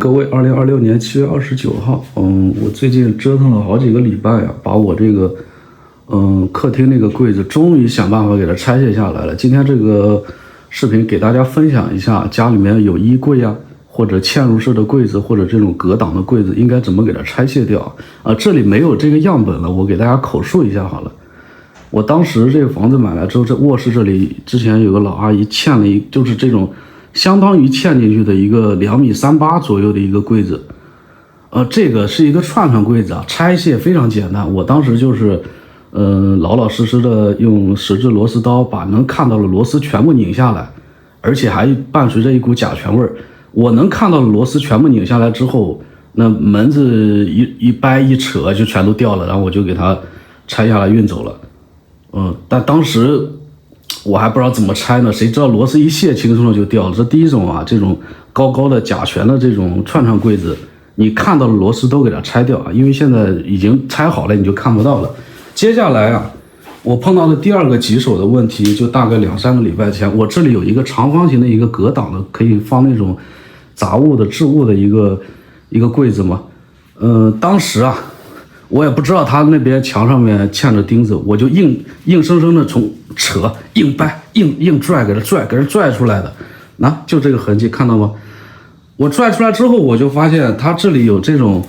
各位，2026年7月29号，我最近折腾了好几个礼拜呀，把我这个客厅那个柜子终于想办法给它拆卸下来了。今天这个视频给大家分享一下，家里面有衣柜啊，或者嵌入式的柜子，或者这种隔挡的柜子，应该怎么给它拆卸掉啊？这里没有这个样本了，我给大家口述一下好了。我当时这个房子买来之后，这卧室这里之前有个老阿姨嵌了就是这种相当于嵌进去的一个2.38米左右的一个柜子，这个是一个串柜子啊，拆卸非常简单。我当时就是老老实实的用十字螺丝刀把能看到的螺丝全部拧下来，而且还伴随着一股甲醛味儿。我能看到的螺丝全部拧下来之后，那门子一掰一扯就全都掉了，然后我就给它拆下来运走了。但当时我还不知道怎么拆呢，谁知道螺丝一卸，轻松的就掉了。这第一种啊，这种高高的甲醛的这种串柜子，你看到的螺丝都给它拆掉啊，因为现在已经拆好了，你就看不到了。接下来啊，我碰到的第二个棘手的问题，就大概2-3个礼拜前，我这里有一个长方形的一个隔挡的，可以放那种杂物的置物的一个柜子嘛。当时啊，我也不知道他那边墙上面嵌着钉子，我就硬生生的从扯硬掰硬拽给它拽出来的，就这个痕迹看到吗？我拽出来之后，我就发现它这里有这种，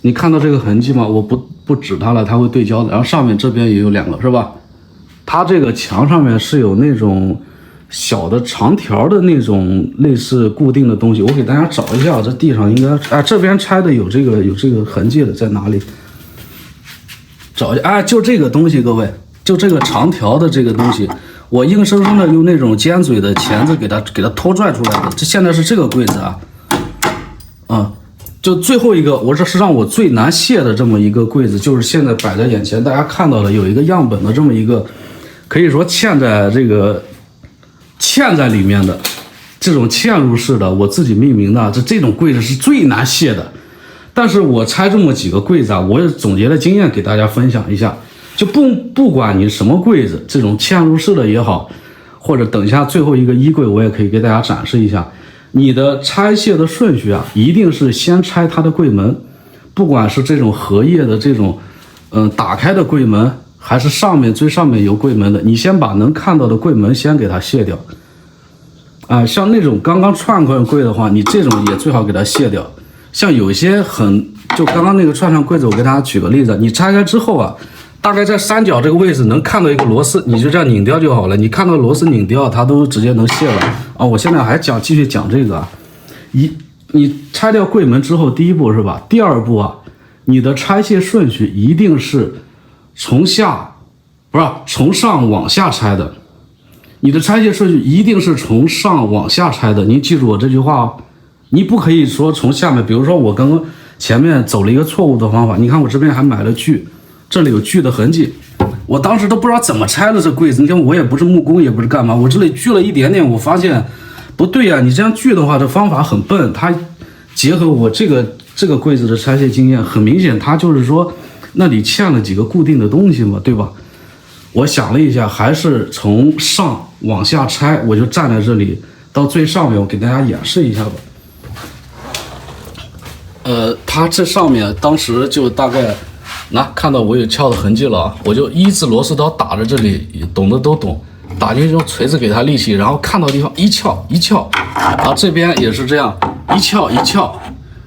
你看到这个痕迹吗？我不指它了，它会对焦的。然后上面这边也有2个，是吧？它这个墙上面是有那种小的长条的那种类似固定的东西，我给大家找一下，这地上应该这边拆的有这个痕迹的，在哪里？找一下，就这个东西，各位，就这个长条的这个东西，我硬生生的用那种尖嘴的钳子给它拖拽出来的。这现在是这个柜子啊，就最后一个，这是让我最难卸的这么一个柜子，就是现在摆在眼前，大家看到了有一个样本的这么一个，可以说嵌在里面的这种嵌入式的，我自己命名的，这种柜子是最难卸的。但是我拆这么几个柜子啊，我也总结了经验给大家分享一下。就不管你什么柜子，这种嵌入式的也好，或者等一下最后一个衣柜，我也可以给大家展示一下。你的拆卸的顺序啊，一定是先拆它的柜门，不管是这种荷叶的这种打开的柜门，还是最上面有柜门的，你先把能看到的柜门先给它卸掉。像那种刚串柜的话，你这种也最好给它卸掉。像有一些就刚刚那个串柜子，我给大家举个例子，你拆开之后啊，大概在三角这个位置能看到一个螺丝，你就这样拧掉就好了。你看到螺丝拧掉，它都直接能卸了啊。我现在还继续讲这个啊。你拆掉柜门之后，第一步是吧？第二步啊，你的拆卸顺序一定是从上往下拆的。你的拆卸顺序一定是从上往下拆的，您记住我这句话哦。你不可以说从下面，比如说我刚刚前面走了一个错误的方法，你看我这边还买了锯，这里有锯的痕迹，我当时都不知道怎么拆了这柜子。你看我也不是木工，也不是干嘛，我这里锯了一点点，我发现不对呀，你这样锯的话，这方法很笨。它结合我这个柜子的拆卸经验，很明显它就是说那里嵌了几个固定的东西嘛，对吧？我想了一下，还是从上往下拆，我就站在这里到最上面，我给大家演示一下吧。它这上面当时就大概看到我有撬的痕迹了啊，我就1字螺丝刀打在这里，懂的都懂，打进去用锤子给它立起，然后看到地方一撬，然后这边也是这样一撬，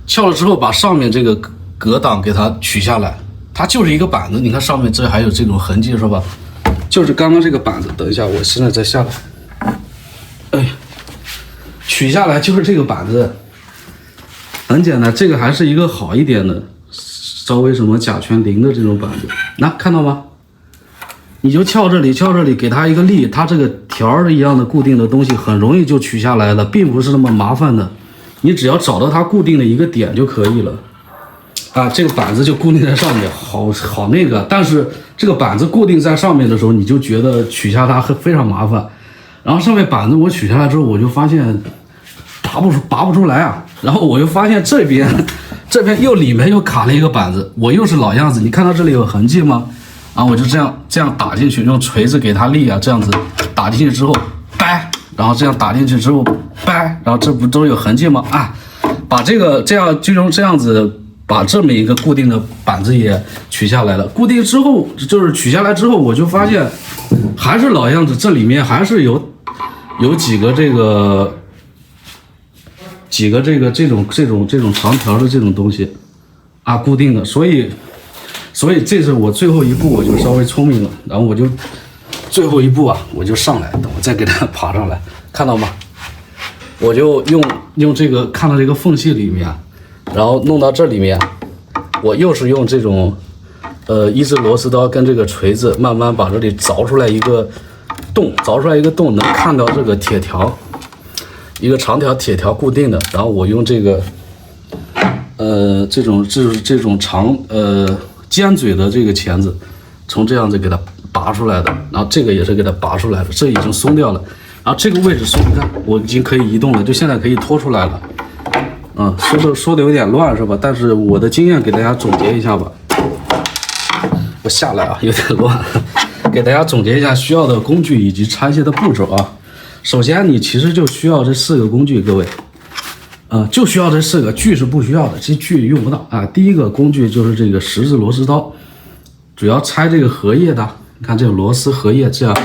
撬了之后把上面这个隔挡给它取下来，它就是一个板子，你看上面这还有这种痕迹是吧？就是刚刚这个板子，等一下我现在再下来，取下来就是这个板子。很简单，这个还是一个好一点的，稍微什么甲醛零的这种板子，看到吗？你就撬这里，给它一个力，它这个条一样的固定的东西很容易就取下来了，并不是那么麻烦的，你只要找到它固定的一个点就可以了。这个板子就固定在上面，好那个，但是这个板子固定在上面的时候，你就觉得取下它非常麻烦。然后上面板子我取下来之后，我就发现拔不出来啊。然后我又发现这边里面又卡了一个板子，我又是老样子，你看到这里有痕迹吗？我就这样打进去，用锤子给它立啊，这样子打进去之后掰，然后这样打进去之后掰，然后这不都有痕迹吗？把这个这样子把这么一个固定的板子也取下来了。固定之后就是取下来之后，我就发现还是老样子，这里面还是有几个这种长条的这种东西啊，固定的。所以这是我最后一步，我就稍微聪明了，然后我就最后一步啊，我就上来，等我再给它爬上来，看到吗？我就用这个看到这个缝隙里面，然后弄到这里面，我又是用这种一支螺丝刀跟这个锤子慢慢把这里凿出来一个洞，能看到这个铁条，一个长条铁条固定的，然后我用这个这种长尖嘴的这个钳子，从这样子给它拔出来的，然后这个也是给它拔出来的，这已经松掉了。然后这个位置松，你看我已经可以移动了，就现在可以拖出来了。说的有点乱是吧？但是我的经验给大家总结一下吧。我下来啊，有点乱，给大家总结一下需要的工具以及拆卸的步骤啊。首先你其实就需要这4个工具，各位，就需要这4个，锯是不需要的，这锯用不到啊。第一个工具就是这个10字螺丝刀，主要拆这个荷叶的，你看这个螺丝荷叶这样。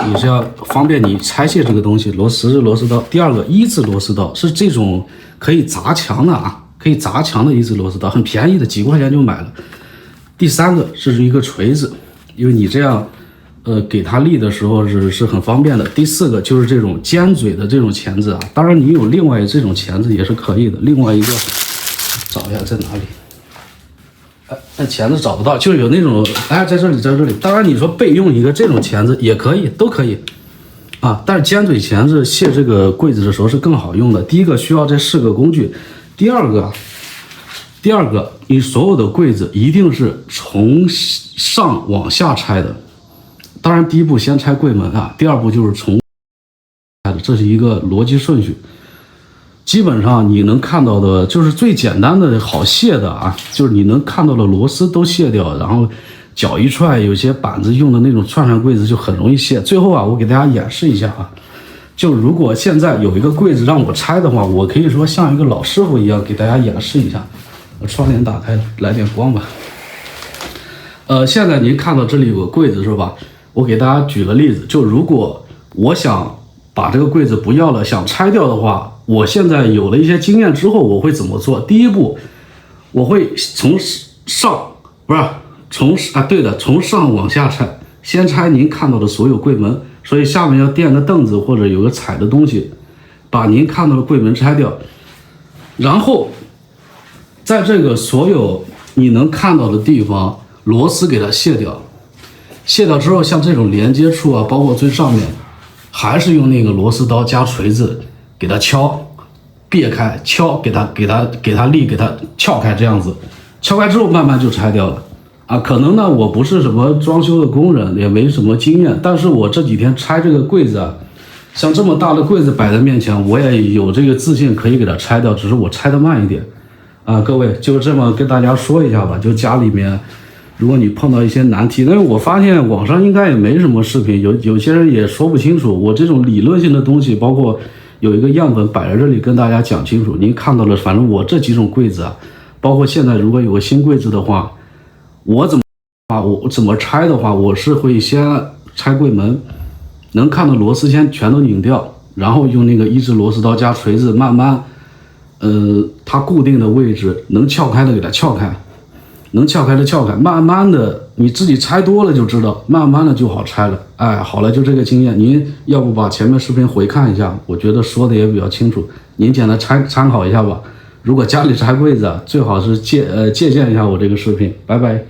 也是要方便你拆卸这个东西，10字螺丝刀。第二个1字螺丝刀是这种可以砸墙的啊，可以砸墙的1字螺丝刀，很便宜的，几块钱就买了。第3个是一个锤子，因为你这样给它立的时候是很方便的。第4个就是这种尖嘴的这种钳子啊，当然你有另外这种钳子也是可以的。另外一个找一下在哪里？那钳子找不到，就是有那种，在这里。当然你说备用一个这种钳子也可以，都可以啊。但是尖嘴钳子卸这个柜子的时候是更好用的。第一个需要这4个工具，第二个，你所有的柜子一定是从上往下拆的。当然第一步先拆柜门啊，第二步就是从拆的，这是一个逻辑顺序。基本上你能看到的就是最简单的好卸的啊，就是你能看到的螺丝都卸掉，然后脚一踹，有些板子用的那种串柜子就很容易卸。最后啊，我给大家演示一下啊，就如果现在有一个柜子让我拆的话，我可以说像一个老师傅一样给大家演示一下。我窗帘打开，来点光吧。现在您看到这里有个柜子是吧？我给大家举个例子，就如果我想把这个柜子不要了，想拆掉的话，我现在有了一些经验之后，我会怎么做？第一步，我会从上往下拆，先拆您看到的所有柜门，所以下面要垫个凳子或者有个踩的东西，把您看到的柜门拆掉，然后在这个所有你能看到的地方，螺丝给它卸掉，卸掉之后，像这种连接处啊，包括最上面，还是用那个螺丝刀加锤子给它敲，别开，敲，给它立，给它撬开，这样子，撬开之后慢慢就拆掉了啊。可能呢，我不是什么装修的工人，也没什么经验，但是我这几天拆这个柜子啊，像这么大的柜子摆在面前，我也有这个自信可以给它拆掉，只是我拆得慢一点啊。各位就这么跟大家说一下吧，就家里面。如果你碰到一些难题，但是我发现网上应该也没什么视频，有些人也说不清楚。我这种理论性的东西，包括有一个样本摆在这里跟大家讲清楚。您看到了，反正我这几种柜子啊，包括现在如果有个新柜子的话，我怎么拆的话，我是会先拆柜门，能看到螺丝先全都拧掉，然后用那个1字螺丝刀加锤子慢慢，它固定的位置能撬开的给它撬开。能撬开的撬开，慢慢的你自己拆多了就知道，慢慢的就好拆了。哎，好了，就这个经验，您要不把前面视频回看一下，我觉得说的也比较清楚，您简单参考一下吧。如果家里拆柜子啊，最好是借鉴一下我这个视频。拜拜。